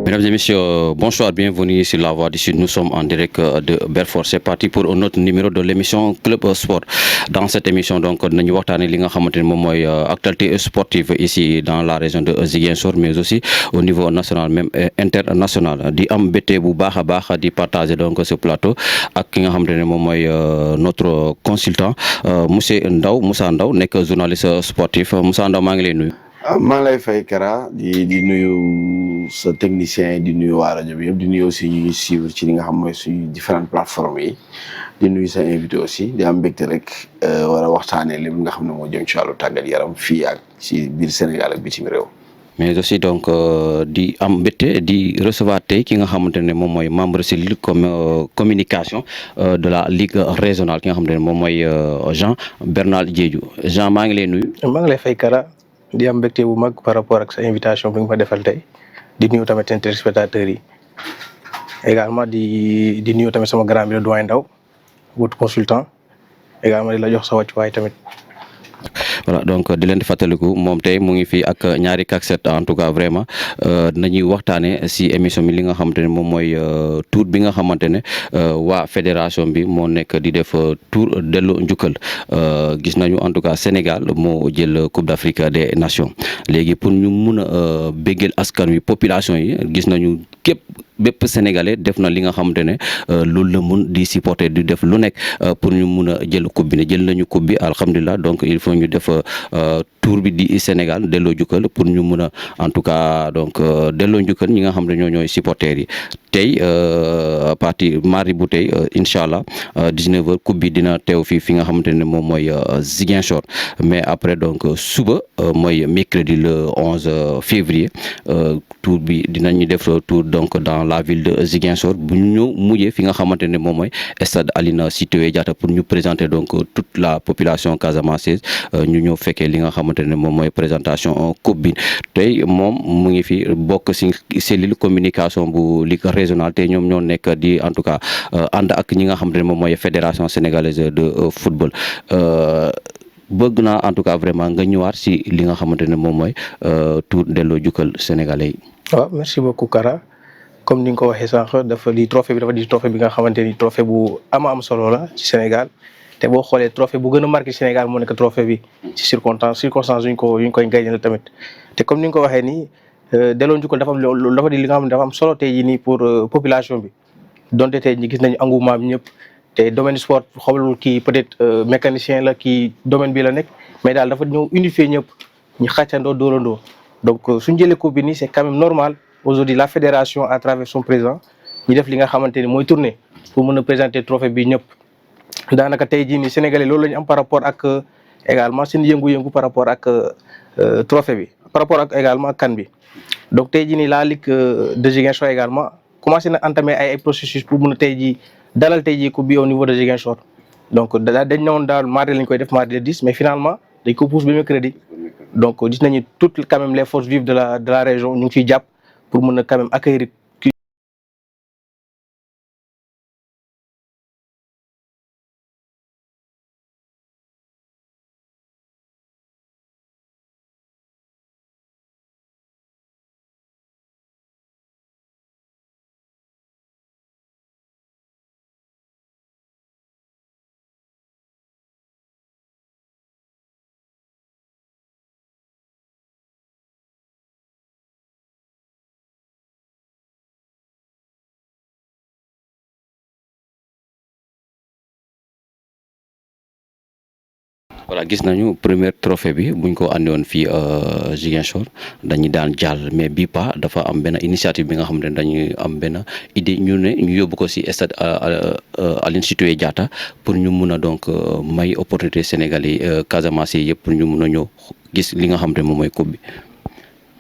Mesdames et messieurs, bonsoir, bienvenue sur La Voix du Sud. Nous sommes en direct de Belfort. C'est parti pour un autre numéro de l'émission Club Sport. Dans cette émission, donc, nous waxtaanee li nga xamante ne moom mooy actualité sportive ici dans la région de Ziguinchor, mais aussi au niveau national, même international. Di am mbégte bu baax a baax di partager donc ce plateau ak ki nga xamante ne moom mooy notre consultant monsieur Moussa Ndaw nekk journaliste sportif. Moussa Ndaw, maa ngi lay nuyu. maa ngi lay fay Kara di nuyu sa technicien di nuyu waa rajo bi yëpp di nuyu aussi ñu ngi suivre ci li nga xam mooy suñu différentes plateformes yi di nuyu sa invité aussi di am mbégte rek war a waxtaanee li nga xam ne moo jëm ci wàllu tàggat yaram fii ak ci biir Sénégal ak bitim réew. mais aussi donc di am mbégte di recevoir tey ki nga xamante ne moom mooy membre cellule communication de la ligue régionale ki nga xamante ne moom mooy Jean Bernal Diédhiou. Jean, maa ngi lay nuyu. maa ngi lay fay Kara. di am mbégte bu mag par rapport ak sa invitation bi nga ma defal tey di nuyu tamit seen téléspectateurs yi également di nuyu tamit sama grand bi le doyen Ndaw votre consultant également di la jox sa wàccuwaay tamit. voilà donc di leen di fàttaliku moom tey mu ngi fii ak ñaari casquette en tout cas vraiment nañuy waxtaanee si émission bi li nga xamante ne moom mooy tour bi nga xamante ne waa fédération bi moo nekk di def tour delloo njukkal gis nañu en tout cas Sénégal moo jël Coupe d'Afrique des Nations léegi pour ñu mun a béggeel askan wi population yi gis nañu bépp sénégalais def na li nga xamante ne loolu la mun di supporter di def lu nekk pour ñu mun a jël coupe bi ne jël nañu coupe bi alhamdulilah donc il faut ñu def tour bi di Sénégal delloo jukkal pour ñu mun a en tout cas donc delloo njukkal ñi nga xam ne ñooy supporters yi tey parti mardi bu tey incha allah 19h coupe bi dina teew fi nga xamante ne moom mooy Ziguinchor mais après donc suba mooy mercredi le 11 février tour bi dinañu def tour donc dans la ville de Ziguinchor bu ñu mujjee fi nga xamante ne moom mooy stade Aline Sitoé Diatta pour ñu présenter donc toute la population casamançaise ñu ñëw fekkee li nga xamante ne moom mooy présentation coupe bi tey moom mu ngi fi bokk si cellule communication bu ligue régionale te ñoom ñoo nekk di en tout cas ànd ak ñi nga xamante ne moom mooy fédération sénégalaise de football bëgg naa en tout cas vraiment nga ñëwaat si li nga xamante ne moom mooy tour delloo jukkal sénégalais yi. waaw merci beaucoup Kara comme ni nga ko waxee sànq dafa di trophée bi nga xamante ni trophée bu am solo la ci Sénégal te boo xoolee trophée bu gën a marqué Sénégal moo nekk trophée bi ci circonstance yuñ koy gañal tamit te comme ni nga ko waxee nii delloo njukkal dafa di li nga xam ne dafa am solo tey jii nii pour population bi donte tey ñi gis nañu engouement bi ñëpp te domaine sport xoolul kii peut-être mécanicien la kii domaine bi la nekk mais daal dafa ñëw unifier ñëpp ñu xàccandoo dóorandoo donc suñu jëlee coupe bi nii c'est quand même normal aujourd'hui la fédération à travers son président ñu def li nga xamante ni mooy tournée pour mën a présenter trophée bi ñëpp daanaka tey jii nii sénégalais loolu la ñu am par rapport ak également seen yëngu-yëngu par rapport ak trophée bi par rapport ak également CAN bi donc tey jii nii la ligue de Ziguinchor également commencé na entamer ay processus pour mën a tey jii dalal tey jii coupe bi au niveau de Ziguinchor donc dañ ñëwoon daal mardi lañ koy def mardi le 10 mais finalement dañ ko pousse ba mercredi donc gis nañu toutes quand même les forces vives de la région ñu ngi fiy jàpp pour mën a quand même accueillir voilà gis nañu premier trophée bi buñ ko andi woon fii Ziguinchor dañuy daan jàll mais bii pas dafa am benn initiative bi nga xam ne dañuy am benn idée ñu yóbbu ko si stade Aline Sitoé Diatta pour ñu mun a donc may opportunité Sénégalais Casamance yëpp pour ñu mun a ñëw gis li nga xam ne moom mooy coupe bi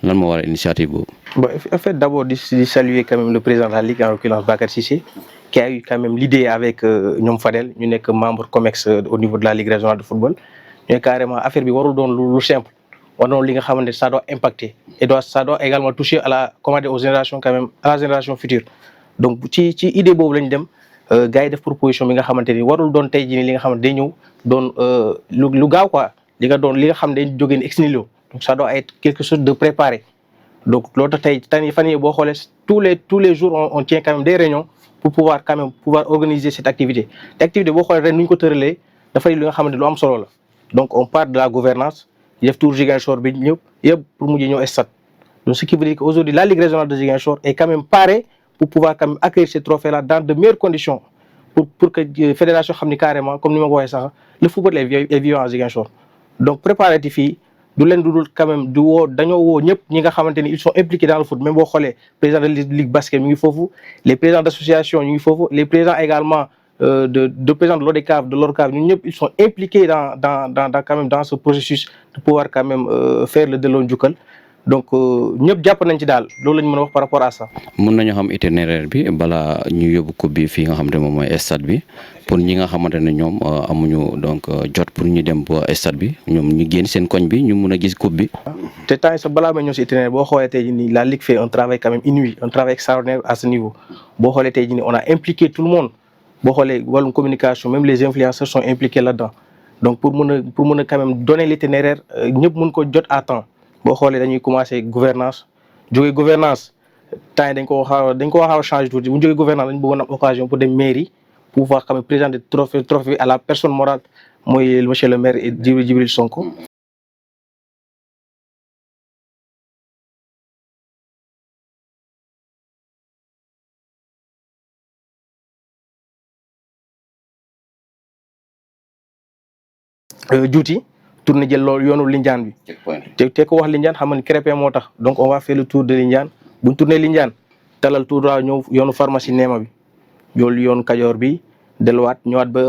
lan moo war a initiative boobu. Bon, en fait d'abord di saluer quand même le président de la Ligue en l'occurrence Bakar Cissé qui a eu quand même l'idée avec ñoom Fadel ñu nekk membre COMEX au niveau de la Ligue régionale de football ñu carrément affaire bi warul doon lu simple war doon li nga xamante ça doit impacter et ça doit également toucher à la comment dire aux générations quand même à la génération future donc ci idée boobu lañ dem gars yi def proposition bi nga xamante ni warul doon tey jii li nga xamante day ñëw doon lu gaaw quoi li nga xam day jógee ex nihilo donc ça doit être quelque chose de préparé. Donc loolu tax tey fan yii boo xoolee tous les jours on tient quand même des réunions pour pouvoir organiser cette activité te activité boo xoolee ren nu ñu ko tëralee dafay li nga xamante lu am solo la donc on part de la gouvernance def tour Ziguinchor bi yëpp pour mujj ñëw stade donc ce qui veut dire que aujourd'hui la Ligue régionale de Ziguinchor est quand même parée pour pouvoir quand même accueillir ces trophées là dans de meilleures conditions pour que fédération xam ni carrément comme ni ma ko waxee sax le football est vivant à Ziguinchor donc préparatifs yi du leen dudul quand même dañoo woo ñëpp ñi nga xamante ni ils sont impliqués dans le foot même boo xoolee président de ligue basket mi ngi foofu les présidents d'association ñu ngi foofu les présidents également de présidents de l'ODCAV ñun ñëpp ils sont impliqués dans quand même dans ce processus de pouvoir quand même faire le delloo njukkal donc ñëpp jàpp nañ ci daal loolu lañ mën a wax par rapport à ça. mën nañu xam itinéraire bi balaa ñu yóbbu coupe bi fii nga xamante ne moom mooy stade bi pour ñi nga xamante ne ñoom amuñu donc jot pour ñu dem ba stade bi ñoom ñu génn seen koñ bi ñu mun a gis coupe bi. te temps yi sax balaa may ñëw si itinéraire boo xoolee tey jii nii la Ligue fait un travail quand même inouï un travail extraordinaire à ce niveau boo xoolee tey jii nii on a impliqué tout le monde boo xoolee wàllum communication même les influenceurs sont impliqués là-dedans donc pour mun a quand même donner l'itinéraire ñëpp mun ko jot à temps. boo xoolee dañuy commencer gouvernance jógee gouvernance temps yi dañ ko xaw a changer tuuti bu ñu jógee gouvernance dañu bëggoon am occasion pour dem mairie pour pouvoir quand même présenter trophée à la personne morale mooy monsieur le maire Djibril Sonko. juuti tourné jël loolu yoonu Lindiane bi te ko wax Lindiane xam nga Krépin moo tax donc on va faire le tour de Lindiane buñ tourné Lindiane talal tour daa ñëw yoonu pharmacie Néma bi yoonu Kajoor bi delluwaat ñëwaat ba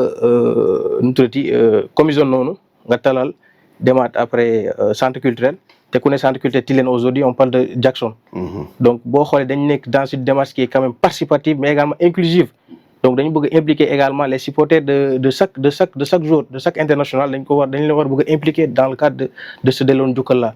nu tuddati commission noonu nga talal demaat après centre culturel te ku ne centre culturel Tilène aujourd'hui on parle de Jackson. Donc boo xoolee dañ nekk dans une démarche qui est quand même participative mais également inclusive. Donc dañu bëgg a impliquer également les supporters de chaque jour de chaque international dañ leen war bëgg a impliquer dans le cadre de ce delloo njukkal là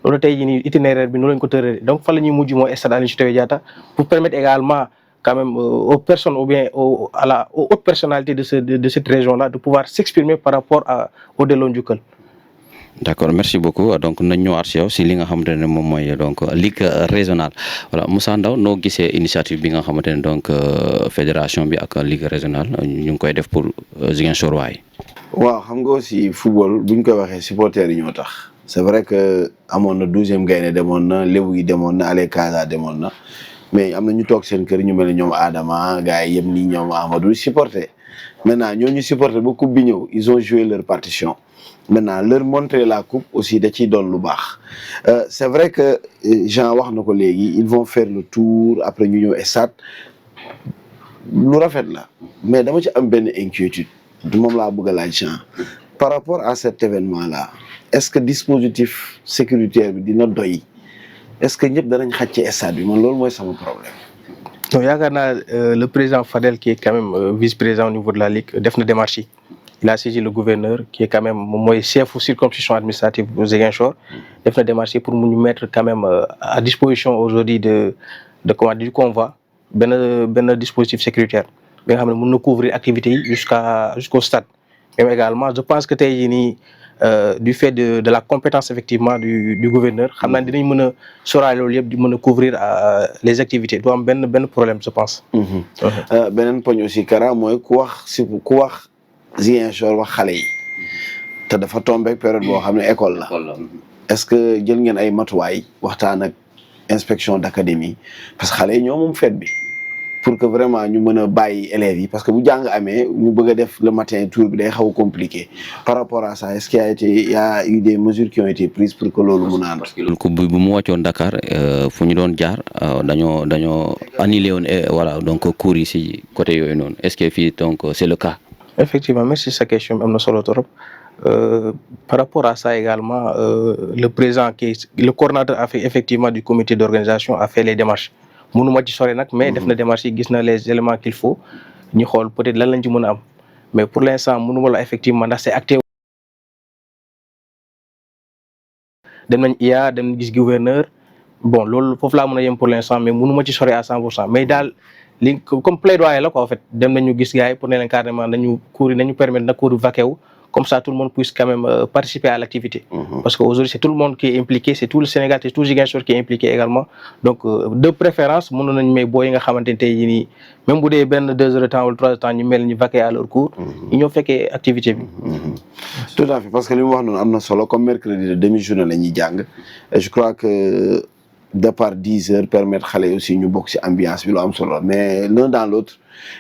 loolu tey jii nii itinéraire bi noonu lañ ko tëralee donc fa la ñuy mujj mooy stade Aline Sitoé Diatta pour permettre également quand même aux personnes ou bien aux hautes personnalités de cette région là de pouvoir s'exprimer par rapport au delloo njukkal. D'accord, merci beaucoup. Donc nañ ñëwaat si yow si li nga xamante ne moom mooy donc ligue régionale voilà Moussa Ndao noo gisee initiative bi nga xamante ne donc fédération bi ak ligue régionale ñu ngi koy def pour Ziguinchor waay. waaw xam nga aussi football buñ koy waxee supporters yi ñoo tax c'est vrai que amoon na 12e gaynde demoon na Lébu yi demoon na Allez Casa demoon na mais am na ñu toog seen kër ñu mel ne ñoom Adama gars yi yëpp nii ñoom Amadou supporter maintenant ñooñu supporter ba coupe bi ñëw ils ont joué leur partition. Maintenant leur montrer la coupe aussi da ciy doon lu baax c'est vrai que Jean wax na ko léegi ils vont faire le tour après ñu ñëw stade lu rafet la mais dama ci am benn inquiétude du moom laa bëgg a laaj Jean par rapport à cet événement là est-ce que dispositif sécuritaire bi dina doy est-ce que ñëpp danañ xaj ci stade bi man loolu mooy sama problème. donc yaakaar naa le président Fadel qui est quand même vice-président au niveau de la Ligue def na démarche yi. Il a saisi le gouverneur qui est quand même mooy chef de circonscription administrative bu Ziguinchor def na démarche pour mu ñu mettre quand même à disposition aujourd'hui du convoi benn dispositif sécuritaire bi nga xam ne mën na couvrir activités yi jusqu'au stade. Même également je pense que tey jii nii du fait de la compétence effectivement du gouverneur xam naa dinañ mën a sóoraale loolu yëpp di mën a couvrir les activités du am benn problème je pense. beneen poñ aussi Kara mooy ku wax. Ziguinchor wax xale yi te dafa tombé période boo xam ne école la est-ce que jël ngeen ay matuwaay waxtaan ak inspection d'académie parce que xale yi ñoo moom fête bi pour que vraiment ñu mën a bàyyi élèves yi parce que bu jàng amee ñu bëgg a def le matin tour bi day xaw a compliqué par rapport à ça est-ce qu'il y a eu des mesures qui ont été prises pour que loolu mun a ànd. parce que loolu bu mu wàccoon Dakar fu ñu doon jaar dañoo annulé woon voilà donc cours yi si côté yooyu noonu est-ce que fii donc c'est le cas. Effectivement, merci sa question am na solo trop par rapport à ça également le président le coordonnateur a fait effectivement du comité d'organisation a fait les démarches mënuma ci sore nag mais def na démarches yi gis na les éléments qu'il faut ñu xool peut-être lan lañ ci mën a am mais pour l'instant mënuma la effectivement ndax c'est acté dem nañ IA dem gis gouverneur bon loolu foofu laa mën a yem pour l'instant mais mënuma ci sore à 100% mais daal li comme plaidoyer la quoi en fait dem nañu gis gars yi pour ne leen carrément nañu cours yi nañu permettre na cours yi vaquer wu comme ça tout le monde puisse quand même participer à l'activité. Parce qu'aujourd'hui c'est tout le monde qui est impliqué, c'est tout le Sénégal, c'est tout Ziguinchor qui est impliqué également. Donc de préférence mënoon nañu may booy yi nga xamante ne tey jii nii même bu dee benn 2 heures de temps wala 3 heures de temps ñu mel ñu vaquer à leur cours. ñu ñoo fekkee activité bi. Tout à fait, parce que li mu wax noonu am na solo comme mercredi de demi-journée la ñuy jàng et je crois que départ 10 heures permettre xale aussi ñu bokk ci ambiance bi lu am solo mais l'un dans l'autre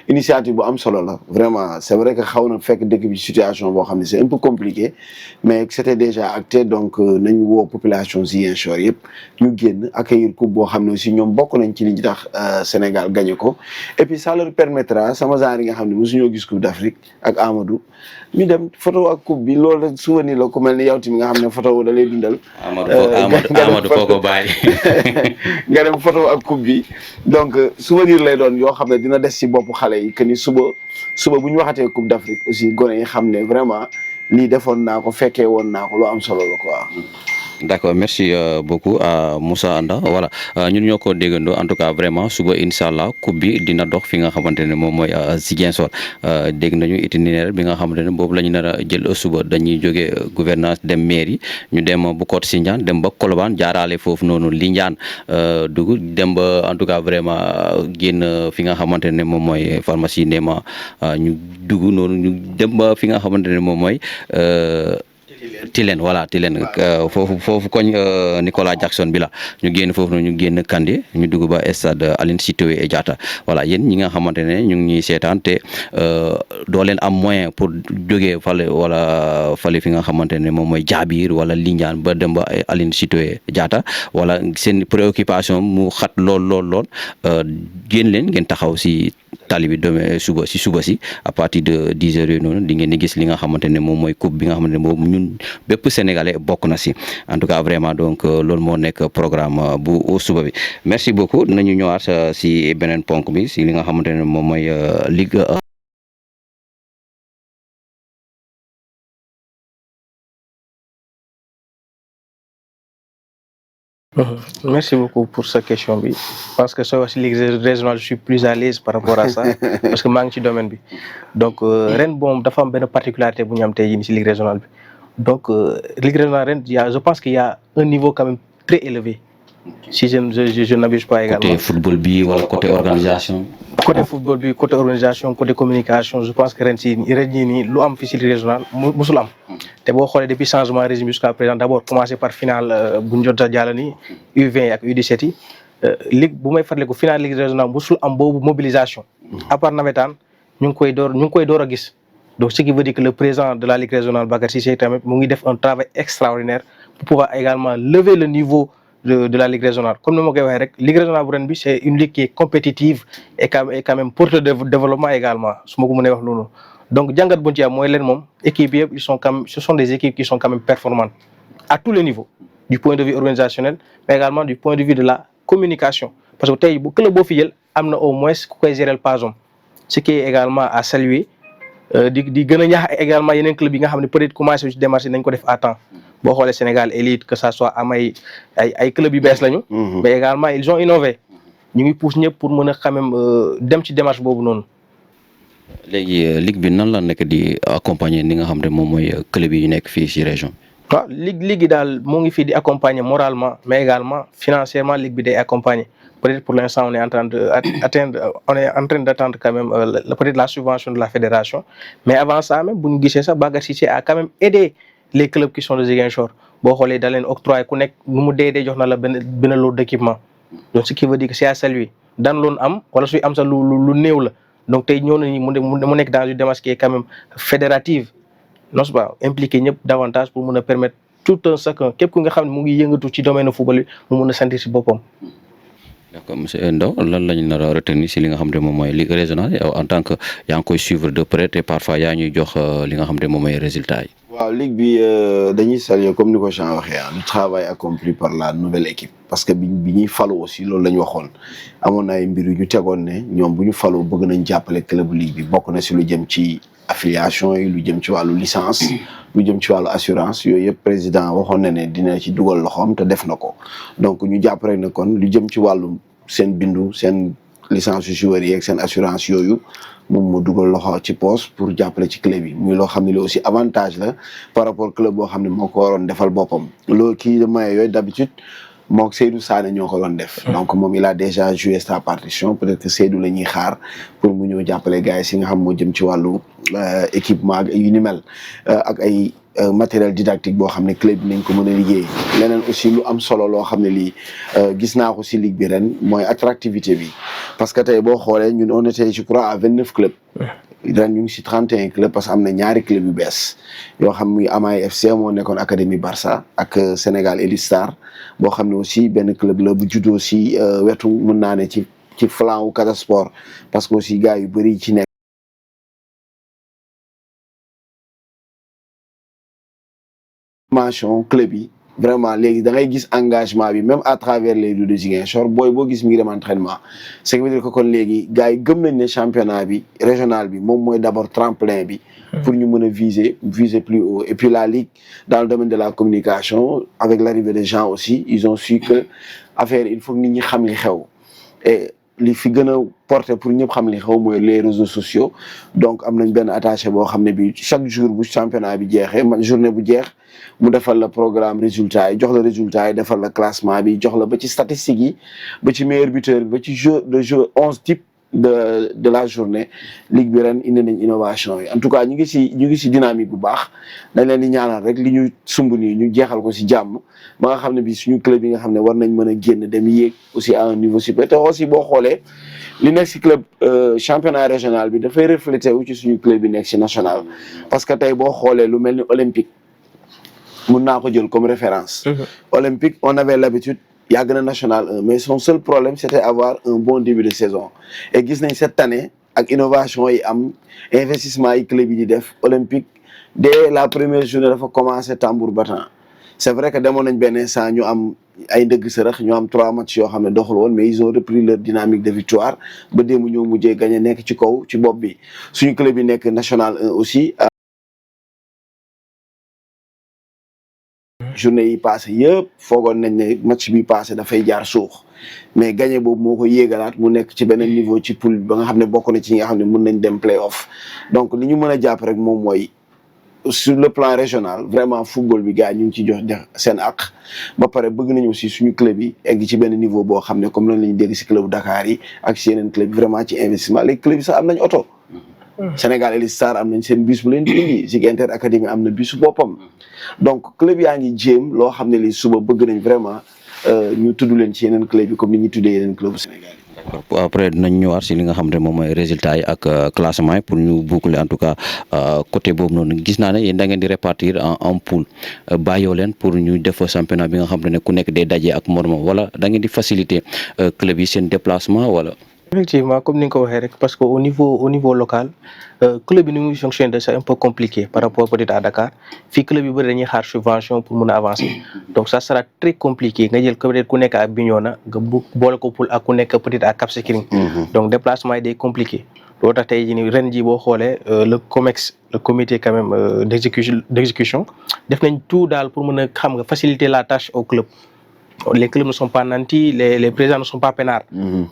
initiative bu am solo la vraiment c'est vrai que xaw na fekk dëkk bi situation boo xam ne c'est un peu compliqué mais c'était déjà acté donc nañu woo population Ziguinchor yëpp ñu génn accueillir coupe boo xam ne aussi ñoom bokk nañ ci li ñu tax Sénégal gagné ko et puis ça leur permettra sama genre yi nga xam ne mosuñoo gis coupe d'Afrique ak Amadou ñu dem photo ak coupe bi loolu souvenir la ku mel ni yow tamit nga xam ne photo da lay dundal. Amadou foo ko bàyyi. nga dem photo ak coupe bi donc souvenir lay doon yoo xam ne dina des ci bopp xale yi que ni suba bu ñu waxatee coupe d'Afrique aussi gone yi xam ne vraiment lii defoon naa ko fekkee woon naa ko lu am solo la quoi. D'accord, merci beaucoup à Moussa Anda voilà ñun ñoo ko déggandoo en tout cas vraiment suba incha allah coupe bi dina dox fi nga xamante ne moom mooy Ziguinchor dégg nañu itinéraire bi nga xamante ne boobu la ñu nar a jël suba dañuy jógee gouvernance dem mairie ñu dem bu Côte Sindian dem ba Colobane jaaraale foofu noonu Lindiane dugg dem ba en tout cas vraiment génn fi nga xamante ne moom mooy pharmacie Néma ñu dugg noonu ñu dem ba fi nga xamante ne moom mooy. Tilène voilà Tilène foofu koñ Nicolas Jackson bi la ñu génn foofu noonu ñu génn Kandé ñu dugg ba stade Aline Sitoé Diatta voilà yéen ñi nga xamante ne ñu ngi ñuy seetaan te doo leen am moyen pour jógee fale wala fale fi nga xamante ne moom mooy Jaabir wala Lindiane ba dem ba Aline Sitoé Diatta wala seen préoccupation mu xat lool génn leen ngeen taxaw si tali bi demee suba si à partir de 10 heures yooyu noonu di ngeen di gis li nga xamante ne moom mooy coupe bi nga xamante ne boobu ñun bépp sénégalais bokk na si en tout cas vraiment donc loolu moo nekk programme bu suba bi merci beaucoup dinañu ñëwaat si beneen ponk bi si li nga xamante ne moom mooy Ligue 1. Merci beaucoup pour cette question bi parce que soo wax ci ligue régionale je suis plus à l'aise par rapport à ça parce que maa ngi ci domaine bi donc ren bon dafa am benn particularité bu ñu am tey jii ci ligue régionale bi donc ligue régionale ren je pense qu'il y a un niveau quand même très élevé si je n'abuse pas également. Côté football bi wala côté organisation. Côté football bi côté organisation côté communication je pense que ren jii nii lu am fii ci ligue régionale musul am. te boo xoolee depuis changement régime jusqu'à présent d'abord commencé par finale bu ñu jot a jàll ni U20 ak U17 yi ligue bu may fàttaliku finale ligue régionale musul am boobu mobilisation. à part nawetaan ñu ngi koy door a gis donc ce qui veut dire que le président de la ligue régionale Bakar Cissé tamit mu ngi def un travail extraordinaire pour pouvoir également lever le niveau de la ligue régionale comme ni ma koy waxee rek ligue régionale bu ren bi c'est une ligue qui est compétitive et quand même porteur de développement également su ma ko mënee wax noonu. donc jàngat bu ñu ci am mooy leen moom équipe yëpp ce sont des équipes qui sont quand même performantes à tous les niveaux du point de vue organisationnel mais également du point de vue de la communication parce que tey bu club boo fi jël am na au moins ku koy gérer PASOM ce qui est également à saluer di gën a ñaax également yeneen club yi nga xam ne peut-être commencé ci démarche nañ ko def à temps boo xoolee Sénégal élite que ça soit am ay club yu bees lañu. mais également ils ont innové ñu ngi pousse ñëpp pour mën a quand même dem ci démarche boobu noonu. léegi ligue bi nan la nekk di accompagner ni nga xam ne moom mooy club yi nekk fii ci région. waaw ligue yi daal moo ngi fii di accompagner moralement mais également financièrement ligue bi day accompagner peut-être pour l'instant on est en train d'attendre quand même peut-être la subvention de la fédération mais avant ça même bu ñu gisee sax Bakar Cissé a quand même aidé les clubs qui sont de Ziguinchor boo xoolee da leen octroyer ku nekk nu mu dee jox na la benn lot d'équipement donc ce qui veut dire que c'est à saluer daan loon am wala suy am sax lu néew la. donc tey ñëw nañu mu nekk dans une démarche qui est quand même fédérative non c'est pas impliqué ñëpp davantage pour mën a permettre tout un chacun képp ku nga xam ne mu ngi yëngatu ci domaine football bi mu mën a sentir ci boppam. d'accord monsieur Ndao lan lañu nar a retenir si li nga xam ne moom mooy ligue régionale en tant que yaa ngi koy suivre de près te parfois yaa ñuy jox li nga xam ne moom mooy résultat yi. waaw ligue bi dañuy saluer comme ni ko Jean waxee le travail accompli par la nouvelle équipe parce que bi ñuy falu aussi loolu la ñu waxoon amoon na ay mbir yu ñu tegoon ne ñoom bu ñu falu bëgg nañ jàppale club ligue bi bokk na si lu jëm ci affiliation yi lu jëm ci wàllu licence lu jëm ci wàllu assurance yooyu yëpp président waxoon na ne dina ci dugal loxoom te def na ko donc ñu jàpp rek ne kon lu jëm ci wàllu seen bindu seen licence yu joueurs yi ak seen assurance yooyu moom moo dugal loxo ci poche pour jàppale ci club yi muy loo xam ne li aussi avantage la par rapport club boo xam ne moo ko waroon defal boppam loolu kii de maye yooyu d'habitude mook Seydou Sané ñoo ko doon def donc moom il a déjà joué sa partition peut-être que Seydou la ñuy xaar pour mu ñëw jàppale gars yi si nga xam moo jëm ci wàllu équipement yu ni mel ak ay matériel didactique boo xam ne club bi nañ ko mën a liggéey leneen aussi lu am solo loo xam ne lii gis naa ko si ligue bi ren mooy attractivité bi parce que tey boo xoolee ñun on était je crois à 29 clubs ren ñu ngi si 31 clubs parce que am na ñaari club yu bees yoo xam muy Amay FC moo nekkoon académie Barça ak Sénégal Elite Star boo xam ne aussi benn club la bu juddoo si wetu mën naa ne ci flanc wu Casa Sport parce que aussi gars yu bëri ci nekk formation club yi vraiment léegi da ngay gis engagement bi même à travers les rues de Ziguinchor booy boo gis mi ngi dem entraînement ce qui veut dire que kon léegi gars yi gëm nañ ne championnat bi régional bi moom mooy d'abord tremplin bi pour ñu mën a viser plus haut et puis la ligue dans le domaine de la communication avec l'arrivée des gens aussi ils ont su que affaire il faut nit ñi xam li xew et li fi gën a porté pour ñëpp xam li xew mooy les réseaux sociaux donc am nañ benn attaché boo xam ne bi chaque jour bu championnat bi jeexee man journée bu jeex mu defal la programme résultat yi jox la résultat yi defal la classement bi jox la ba ci statistiques yi ba ci meilleur buteur ba ci jeu 11 types de la journée ligue bi ren indi nañ innovation yi en tout cas ñu ngi si dynamique bu baax dañ leen di ñaanal rek li ñu sumb nii ñu jeexal ko si jàmm ba nga xam ne bi suñu club yi nga xam ne war nañ mën a génn dem yéeg aussi à un niveau supérieur te aussi boo xoolee li nekk si club championnat régional bi dafay reflété wu ci suñu club yi nekk si national parce que tey boo xoolee lu mel ni olympique mun naa ko jël comme référence olympique on avait l'habitude yàgg na national 1 mais son seul problème c'était avoir un bon début de saison et gis nañ cette année ak innovation yi am investissement yi club yi di def olympique dès la première journée dafa commencé tambour battant c'est vrai que demoon nañ benn instant ñu am ay ndëgg sërëx ñu am 3 matchs yoo xam ne doxul woon mais ils ont repris leur dynamique de victoire ba démb ñoo mujjee gagné nekk ci kaw ci bopp bi suñu club yi nekk national 1 aussi journée yi passé yëpp foogoon nañ ne match bi passé dafay jaar suux mais gagné boobu moo ko yéegalaat mu nekk ci beneen niveau ci poule ba nga xam ne bokk na ci ñi nga xam ne mën nañ dem play off donc li ñu mën a jàpp rek moom mooy sur le plan régional vraiment football bi gars yi ñu ngi ci jox seen àq ba pare bëgg nañu aussi suñu club yi egg ci benn niveau boo xam ne comme loolu la ñu dégg si club Dakar yi ak si yeneen club yi vraiment ci investissement les clubs yi sax am nañ oto Sénégal Elite Star am nañ seen bus bu leen di indi Ziguinchor Académie am na bisu boppam donc club yaa ngi jéem loo xam ne li suba bëgg nañ vraiment ñu tudd leen ci yeneen club yi comme ni ñuy tuddee yeneen club bu Sénégal yi. après dinañ ñëwaat si li nga xam ne moom mooy résultats yi ak classement yi pour ñu boucler en tout cas côté boobu noonu gis naa ne yéen da ngeen di répartir en poule bàyyoo leen pour ñu def championnat bi nga xam ne ku nekk day daje ak moromam wala da ngeen di faciliter club yi seen déplacement wala. Effectivement, comme ni nga ko waxee rek parce que au niveau local club bi ni muy fonctionner c'est un peu compliqué par rapport peut-être à Dakar fii club yu bëri dañuy xaar subvention pour mun a avancer donc ça sera très compliqué nga jël peut-être ku nekk à Bignona nga boole ko poule ak ku nekk peut-être à Cap Skirring donc déplacement yi day compliqué loolu tax tey jii nii ren jii boo xoolee le COMEX le comité quand même d'exécution def nañ tout daal pour mën a xam nga faciliter la tâche au club. Les clubs ne sont pas nantis, les présidents ne sont pas peinards.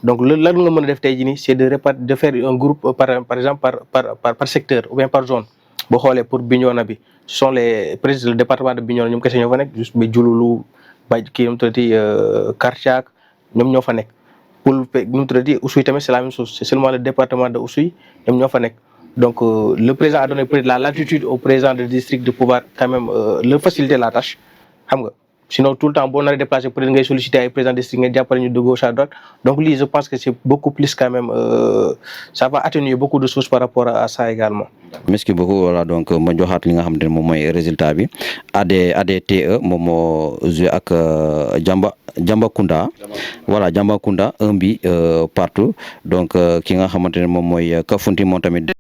Donc, là, nous avons fait, c'est de faire un groupe, par exemple, par secteur ou bien par zone. Pour Bignona, ce sont les présidents du département de Bignona, nous avons juste Djouloulou, Karchak, nous avons pour nous traiter, Oussouy, c'est la même chose. C'est seulement le département de Oussouy, nous avons donc, le président a donné la latitude au président du district de pouvoir quand même le faciliter la tâche. Sinon, tout le temps, on a déplacé pour les solliciter les présidents district de gauche à droite. Donc, je pense que c'est beaucoup plus quand même, ça va atténuer beaucoup de choses par rapport à ça également. Merci beaucoup. Voilà, donc, je vais vous dire les résultats. ADTE, je vais avec Jambakunda. Voilà, Jambakunda, un bi partout. Donc, qui nga xamantene mom moy Kafunti Montamid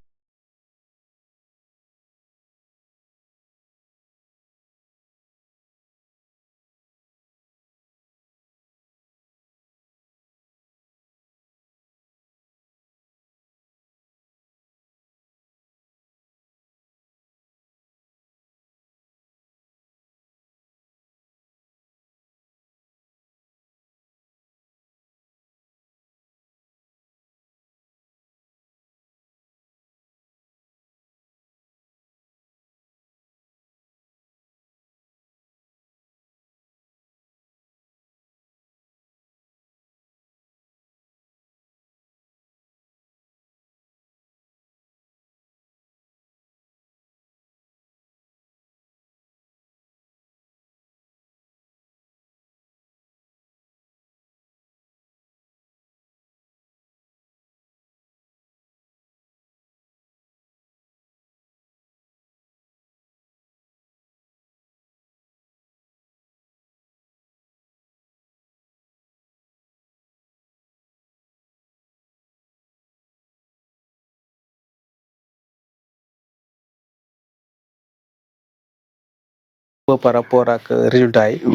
par rapport ak résultats yi.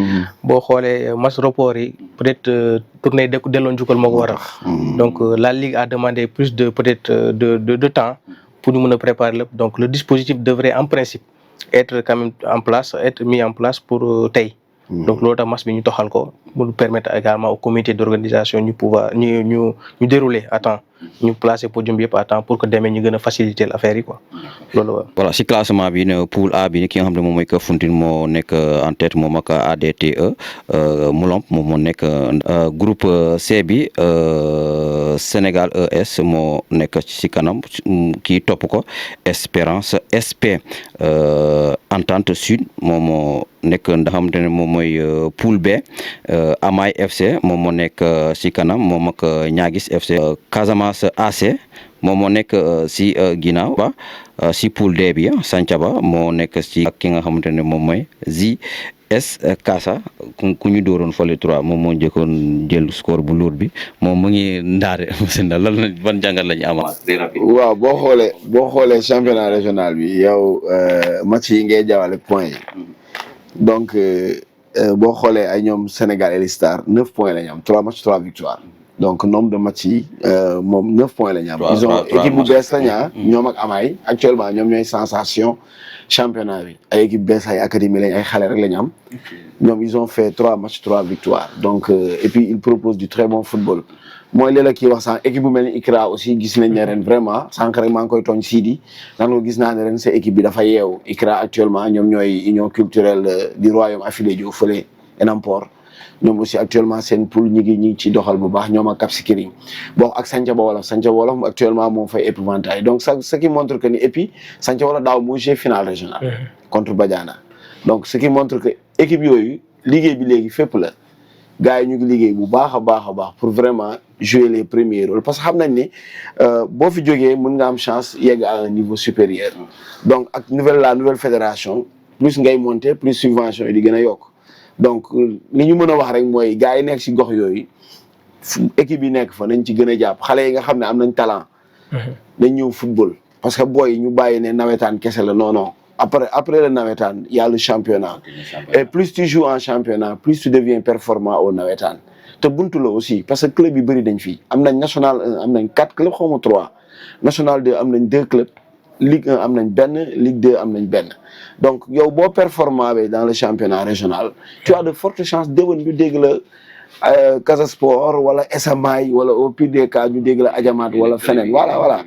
boo xoolee match report yi peut-être tournée delloo njukkal moo ko waral. donc la Ligue a demandé plus de peut-être de temps pour ñu mën a préparer lépp donc le dispositif devrait en principe être quand même être mis en place pour tey. donc loolu tax match bi ñu toxal ko pour permettre également au comité d'organisation ñu pouvoir ñu dérouler à temps ñu placer podium bi yëpp à temps pour que demee ñu gën a faciliter l'affaire yi quoi loolu. voilà si classement bi ne poule A bi ki nga xam ne moom mooy Kafountine moo nekk en tête moom ak ADTE Moulomp moom moo nekk groupe C bi Sénégal ES moo nekk ci kanam kii topp ko Espérance SP Entente Sud moom moo nekk nga xamante ne moom mooy poule B Amay FC moom moo nekk ci kanam moom ak Niaguis FC Casamance AC moom moo nekk ci ginnaaw ba ci poule D bi Santhiaba moo nekk ci ak ki nga xamante ne moom mooy JS Casa ku ñu dooroon fole 3 moom moo njëkkoon jël score bu lourd bi moom mu ngi ndaare monsieur Ndao lan ban jàngat la ñu amal. waaw boo xoolee championnat régional bi yow match yi ngay jawale point yi donc boo xoolee ay ñoom Sénégal Early Star 9 points la ñu am 3 matchs 3 victoires donc nombre de matchs yi moom 9 points la ñu am. ils ont équipe bu bees la ñoom ak Amay actuellement ñoom ñooy sensation championnat bi ay équipe bees ay académie lañ ay xale rek la ñu am ñoom ils ont fait 3 matchs 3 victoires donc et puis ils proposent du très bon football. mooy léeg-léeg kii wax sànq équipe bu mel ni ICRA aussi gis nañ ne ren vraiment sànq rek maa ngi koy tooñ Sidi naan ko gis naa ne ren sa équipe bi dafa yeewu ICRA actuellement ñoom ñooy union culturelle du royaume affilié jo fële Enampor ñoom aussi actuellement seen poule ñi ngi ci doxal bu baax ñoom ak Cap Skirring bon ak Santhiaba Wolof actuellement moom fay épouvantail donc ça ce qui montre que ni et puis Santhiaba Wolof daaw moo joué finale régionale contre Badiana donc ce qui montre que équipe yooyu liggéey bi léegi fépp la gars yi ñu ngi liggéey bu baax a baax pour vraiment jouer les premiers rôles parce que xam nañ ni boo fi jógee mën nga am chance yegg à un niveau supérieur donc ak la nouvelle fédération plus ngay monter plus subvention yi di gën a yokk donc li ñu mën a wax rek mooy gars yi nekk si gox yooyu équipe yi nekk fa nañ ci gën a jàpp xale yi nga xam ne am nañ talent dañ ñëw football parce que booy ñu bàyyi ne nawetaan kese la non après le nawetaan y a le championnat et plus tu joues en championnat plus tu deviens performant au nawetaan te buntu la aussi parce que club yi bëri dañ fii am nañ national 1 am nañ 4 clubs xaw ma 3 national 2 am nañ 2 clubs Ligue 1 am nañ benn Ligue 2 am nañ benn donc yow boo performant ba dans le championnat régional tu as de fortes chances déwén ñu dégg la Casa Sport wala Esamay wala au pire des cas ñu dégg la Adjamaat wala feneen voilà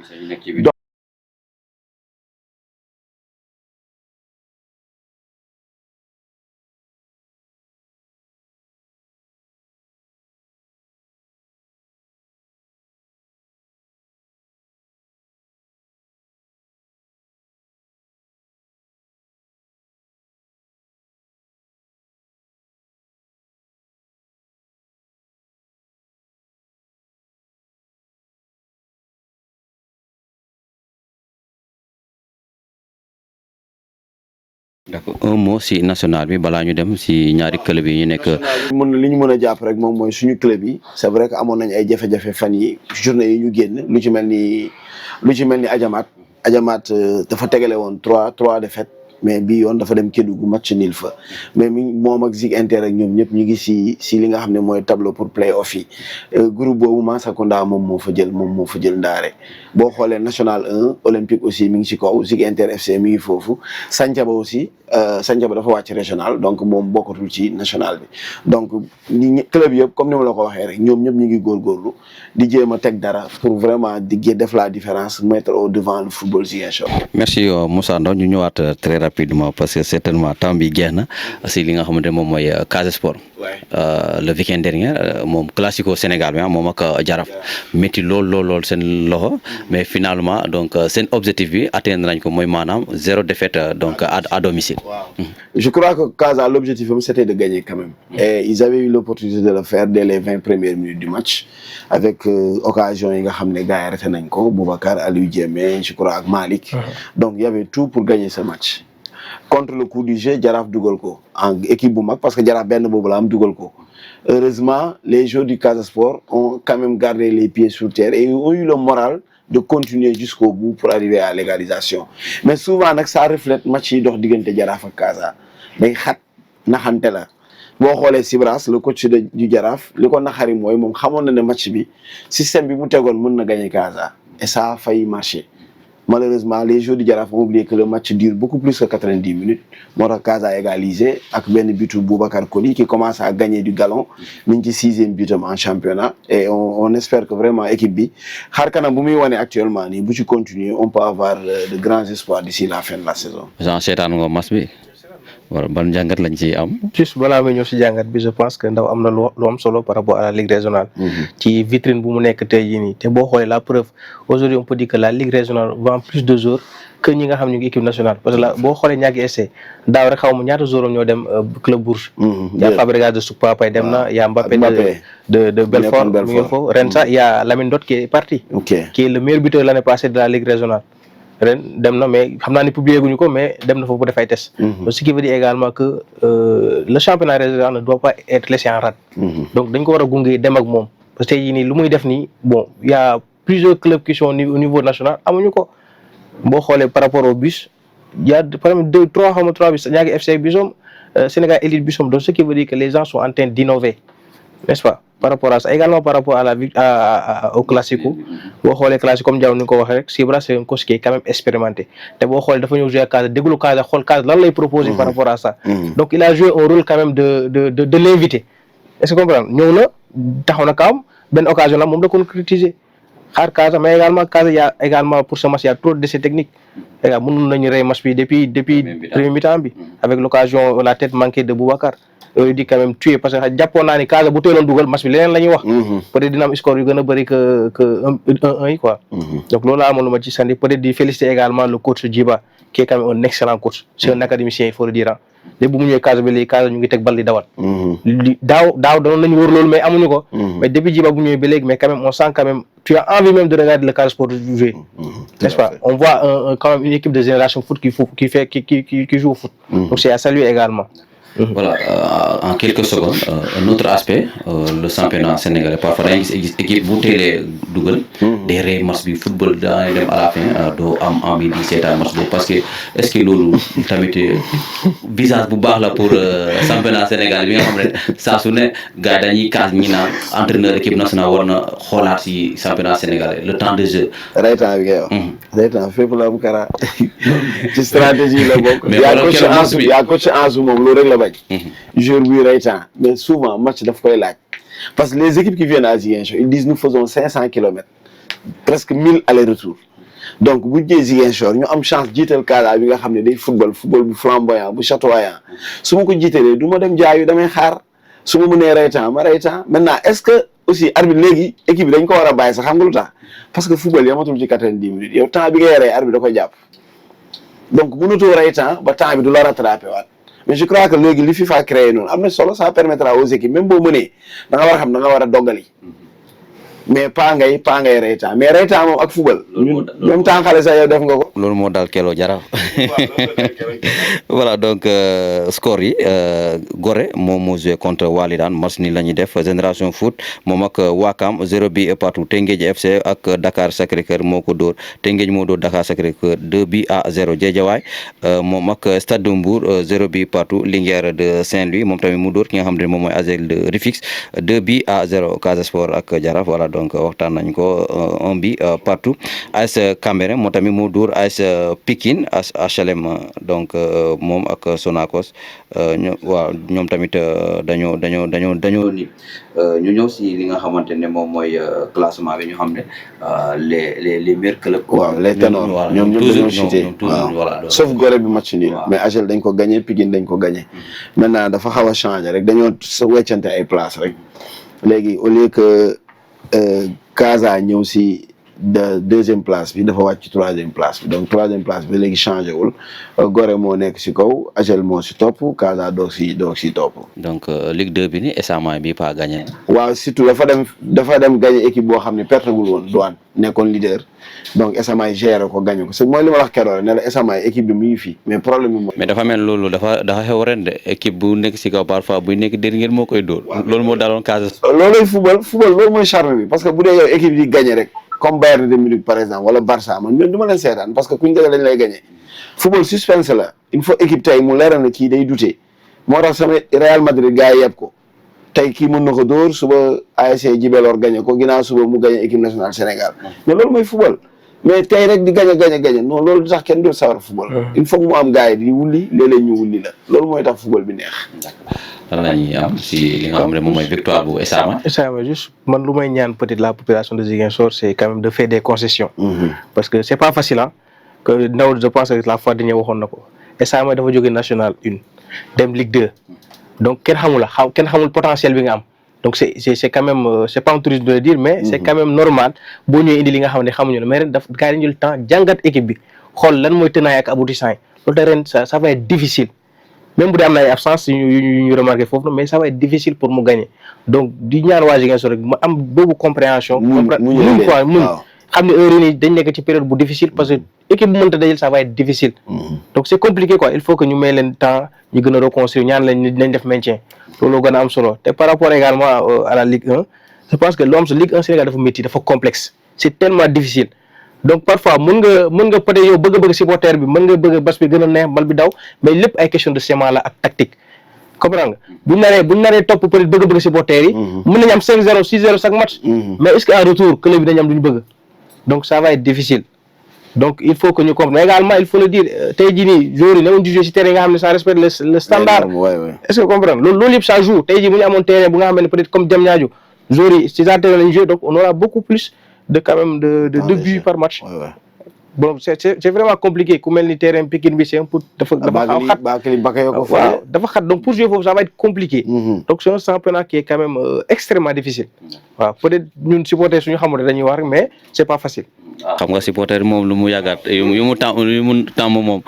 d'accord un mot si national bi balaa ñu dem si ñaari club yi ñu nekk. li ñu mën a jàpp rek moom mooy suñu club yi c'est vrai que amoon nañ ay jafe-jafe fan yi journée yi ñu génn lu ci mel ni Adjamaat dafa tegale woon trois défaites mais bii yoon dafa dem Kédougou match nul fa mais moom ak Zig Inter ak ñoom ñëpp ñu ngi si li nga xam ne mooy tableau pour play-off yi groupe boobu Massakonda moom moo fa jël ndaare boo xoolee national 1 olympique aussi mi ngi ci kaw Zig Inter FC mi ngi foofu Santhiaba aussi Santhiaba dafa wàcc régional donc moom bokkatul ci national bi donc club yëpp comme ni ma la ko waxee rek ñoom ñëpp ñu ngi góorgóorlu di jéem a teg dara pour vraiment di def la différence mettre au devant le football Ziguinchor. merci Moussa Ndao ñu ñëwaat très rapidement parce que certainement temps bi jeex na si li nga xamante ne moom mooy Casa Sport. le week-end dernier moom classico Sénégal bi moom ak Jaraaf métti lool seen loxo mais finalement donc seen objectif bi atteindre nañ ko mooy maanaam 0 défaite donc à domicile. Je crois que Casa l'objectif c'était de gagner quand même. Et ils avaient eu l'opportunité de le faire dès les 20 premières minutes du match avec occasion yi nga xam ne gars yi arrêté nañ ko Boubacar Aliou Diémé je crois ak Malick. Donc il y avait tout pour gagner ce match. Contre le coup du jeu Jaraaf dugal ko en équipe bu mag parce que Jaraaf benn boobu la am dugal ko heureusement les joueurs du Casa Sport ont quand même gardé les pieds sur terre et ont eu le moral de continuer jusqu'au bout pour arriver à l'égalisation mais souvent nag ça reflète match yi dox diggante Jaraaf ak Casa day xat naxante la boo xoolee Sibras le coach du Jaraaf li ko naxari mooy moom xamoon na ne match bi système bi mu tegoon mën na gagner Casa et ça a failli marcher malheureusement les joueurs du Jaraaf ont oublié que le match dure beaucoup plus que 90 minutes moo tax Casa a égalisé ak benn butu Boubacar Coly qui commence à gagner du galon mi ngi ci 6e butam en championnat et on espère que vraiment équipe bi xar kanam bu muy wane actuellement nii bu ci continuer on peut avoir de grands espoirs d'ici la fin de la saison. Jean seetaan nga match bi wala ban jàngat lañ ci am. juste balaa may ñëw si jàngat bi je pense que Ndaw am na lu am solo par rapport à la ligue régionale. ci vitrine bu mu nekk tey jii nii te boo xoolee la preuve aujourd'hui on peut dire que la ligue régionale vend plus de joueurs que ñi nga xam ñu ngi équipe nationale parce que la boo xoolee ñaagi essai daaw rek xaw ma ñaata joueurs ñoo dem club Bourges. y a Fabregas de Soukpapay dem na y a Mbappé de Belfort mi ngi foofu ren sax y a Lamine Dot qui est parti. qui est le meilleur buteur l'année passée de la ligue régionale. ren dem na mais xam naa ne publié guñu ko mais dem na foofu bu def ay test ce qui veut dire également que le championnat régional ne doit pas être laissé en rade donc dañ ko war a gunge dem ak moom parce que tey jii nii lu muy def nii bon y a plusieurs clubs qui sont au niveau national amuñu ko boo xoolee par rapport au bus y a par exemple 3 bus ñaagi FC Bisom Sénégal Élite Bisom donc ce qui veut dire que les gens sont en train d'innover n'est-ce pas par rapport à ça également par rapport à au classico boo xoolee classico comme Diaw ni nga ko waxee rek Sibra c'est un coach qui est quand même expérimenté te boo xoolee dafa ñëw jouer Casa déglu Casa xool Casa lan lay proposer par rapport à ça donc il a joué un rôle quand même de l'invité est-ce que comprendre ñëw na taxaw na kaam benn occasion la moom da concrétiser xaar Casa mais également Casa y a également pour ce match y a trop d'essais techniques également mënoon nañu rey match bi depuis premier mi-temps bi avec l'occasion la tête manquée de Boubacar yooyu di quand même tuer parce que jàppoon naa ni Casa bu teeloon dugal match bi leneen la ñuy wax peut-être dina am score yu gën a bëri que 1-1 yi quoi donc loolu laa amoon lu ma ci sandi peut-être di féliciter également le coach Djiba qui est quand même un excellent coach c'est un académicien il faut le dire léegi bu mu ñëwee Casa bi léegi Casa ñu ngi teg bal di dawal daaw danoon nañu wër loolu mais amuñu ko mais depuis Djiba bu ñëwee ba léegi mais quand même on sent quand même tu as envie même de regarder le Casa Sport jouer n'est-ce pas on voit quand même une équipe de génération foot qui joue au foot donc c'est à saluer également. Voilà, en quelques secondes, un autre aspect, le championnat sénégalais. Parfois, il y a une équipe qui est double, des rêves match du football à la fin, do am envie de cette match parce que est-ce que lolu tamit visage bu baax la pour championnat sénégalais bi nga xam ne saa su ne gars dañuy kaas ñi naan entraîneur équipe nationale war na xoolaat ci championnat sénégalais le temps de jeu. Raytaan bi ngay wax. Raytaan fépp la am kara ci stratégie la bokk. mais yaa coach Ansu moom loolu rek la bañ. joueur buy raytaan mais souvent match daf koy laaj parce que les équipes qui viennent à Ziguinchor ils disent nous faisons 500 kilomètres presque 1000 aller-retour donc bu jëlee Ziguinchor ñu am chance jiital Casa bi nga xam ne day football bu flamboyant bu chatoyant su ma ko jiitalee du ma dem jaayu damay xaar su ma mënee raytaan ma raytaan maintenant est-ce que aussi arbitre léegi équipe bi dañ ko war a bàyyi sax xam nga lu tax parce que football yamatul ci 90 minutes yow temps bi ngay rey arbitre da koy jàpp donc mënutoo raytaan ba temps bi du la rattrapé waat mais je crois que léegi li FIFA créé noonu am na solo ça permettra aux équipes même boo mënee da nga war a xam da nga war a doggali mais pas ngay reytaan mais reytaan moom ak football. même temps xale sax yow def nga ko. loolu moo dal Kelo Jaraaf voilà donc score yi Gorée moom moo joué contre Walidane match ni la ñuy def Génération Foot moom ak Wakam 0-0 partout Teungueth FC ak Dakar Sacré-Cœur moo ko dóor Teungueth moo dóor Dakar Sacré-Cœur 2-0 Guédiawaye moom ak Stade de Mbour 0-0 partout Linguère de Saint-Louis moom tamit mu dóor ki nga xam ne moom mooy ASEL de Rufisque 2-0 Casa Sport ak Jaraaf voilà donc waxtaan nañ ko 1 partout AS Cambérène moo tamit mu dóor AS Pikine HLM donc moom ak Sonacos ñoom tamit dañoo ni ñu ñëw si li nga xamante ne moom mooy classement bi ñu xam ne les meilleurs clubs. waaw les ténors ñoom dañoo chuté voilà sauf Gorée bi match nul mais HL dañ ko gagné Pikine dañ ko gagné maintenant dafa xaw a changé rek dañoo weccante ay place rek léegi au lieu que Casa ñëw si deuxième place bi dafa wàcc ci troisième place bi donc troisième place bi léegi changé wul Gorée moo nekk si kaw HL moo si topp Casa doog si topp. donc Ligue 2 bi ni Esama bi pas gagné. waaw surtout dafa dem gagné équipe boo xam ne perte gul woon Douane nekkoon leader donc Esama géré ko gagné ko c'est mooy li ma wax keroog ne la Esama équipe bi mu ngi fi mais problème bi mooy. mais dafa mel loolu dafa xew ren de équipe bu nekk si kaw parfois buy nekk dernier moo koy dóor. loolu moo daloon Casa. loolooy football loolu mooy charme bi parce que bu dee yow équipe yi gagné rek. comme Bayern de Munich par exemple wala Barça man ñun du ma leen seetaan parce que kuñ dëgg dañ lay gagné football suspense la il faut équipe tey mu leeral ne kii day douter moo tax sama Real Madrid gars yi yeb ko tey kii mën na ko dóor suba ASC Jibelor gagné ko ginnaaw suba mu gagné équipe nationale Sénégal mais loolu mooy football mais tey rek di gagné non loolu du tax kenn du sawar football il faut que mu am gars yi di wulli léeg-léeg ñu wulli la loolu mooy tax football bi neex. lan la ñuy am si li nga xam ne moom mooy victoire bu Esama. Esama juste man lu may ñaan peut-être la population de Ziguinchor c'est quand même de faire des concessions. parce que c'est pas facile hein que Ndaw je pense que la fois dernière waxoon na ko Esama dafa jógee national 1 dem Ligue 2 donc kenn xamul potentiel bi nga am donc c'est quand même c'est pas un tourisme de le dire mais c'est quand même normal boo ñëwee indi li nga xam ne xamuñu la mais ren daf gars yi dañu jël temps jàngat équipe bi xool lan mooy tenants ak aboutissants yi loolu tax ren ça va être difficile. même bu dee am na ay absence yu ñu remarqué foofu mais ça va être difficile pour mu gagner donc di ñaan waa Ziguinchor rek mu am boobu compréhension. mun xam ne heure yi dañ nekk ci période bu difficile parce que équipe bu mënta dajal ça va être difficile. donc c'est compliqué quoi il faut que ñu may leen temps ñu gën a reconstruire ñaan leen dinañ def maintien loolu gën a am solo te par rapport également à la Ligue 1 je pense que l'homme Ligue 1 Sénégal dafa métti dafa complexe c'est tellement difficile. donc parfois mën nga peut-être yow bëgg supporter bi mën nga bëgg bas bi gën a neex bal bi daw mais lépp ay question de schéma la ak tactique comprendre nga buñ naree topp peut-être bëgg supporter yi mën nañu am 5-0 6-0 chaque match mais est-ce que en retour club bi dañu am duñu bëgg donc ça va être difficile donc il faut que ñu comprendre mais également il faut le dire tey jii nii joueurs yi namoon jugé ci terrain nga xam ne ça respecte le standard est-ce que comprendre loolu yëpp ça joue tey jii bu ñu amoon terrain bu nga xam ne peut-être comme Diamniadio joueurs yi ci terrain lañu joué donc on aura beaucoup plus de quand même de buts par match. Bon c'est vraiment compliqué ku mel ni terrain Pikine bi c'est un peu dafa xat dafa xat donc pour jouer foofu ça va être compliqué. donc c'est un championnat qui est quand même extrêmement difficile. waaw peut-être ñun supporter suñu xamul dañuy wax rek mais c'est pas facile. xam nga supporter moom lu mu yàggaat yu mu tàmm moom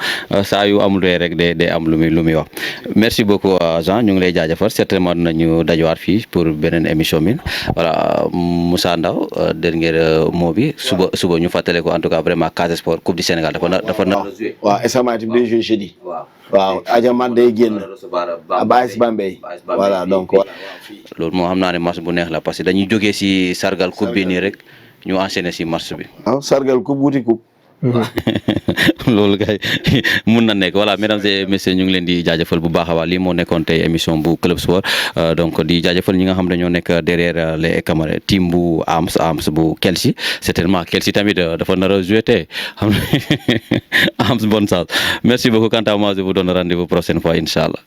saa yu amul rek day am lu muy wax merci beaucoup Jean ñu ngi lay jaajëfal certainement dinañu dajawaat fii pour beneen émission bi voilà Moussa Ndaw dernier mot bi suba ñu fàttale ko en tout cas vraiment Casa Sport Coupe du Sénégal dafa na waaw Esama tamit day jouer jeudi waaw Adjaman day génn AS Bambey voilà donc loolu moo xam naa ne match bu neex la parce que dañuy jógee si sargal coupe bi nii rek ñu enchaîner si match bi. waaw sargal coupe wuti coupe. loolu kay mun na nekk voilà mesdames et messieurs ñu ngi leen di jaajëfal bu baax a baax lii moo nekkoon tey émission bu Club Sport donc di jaajëfal ñi nga xam ne ñoo nekk derrière les caméras team bu Ams bu Kelsey certainement Kelsey tamit dafa nar a jouer tey xam Ams bonne chance merci beaucoup quant à moi je vous donne rendez-vous prochaine fois incha allah.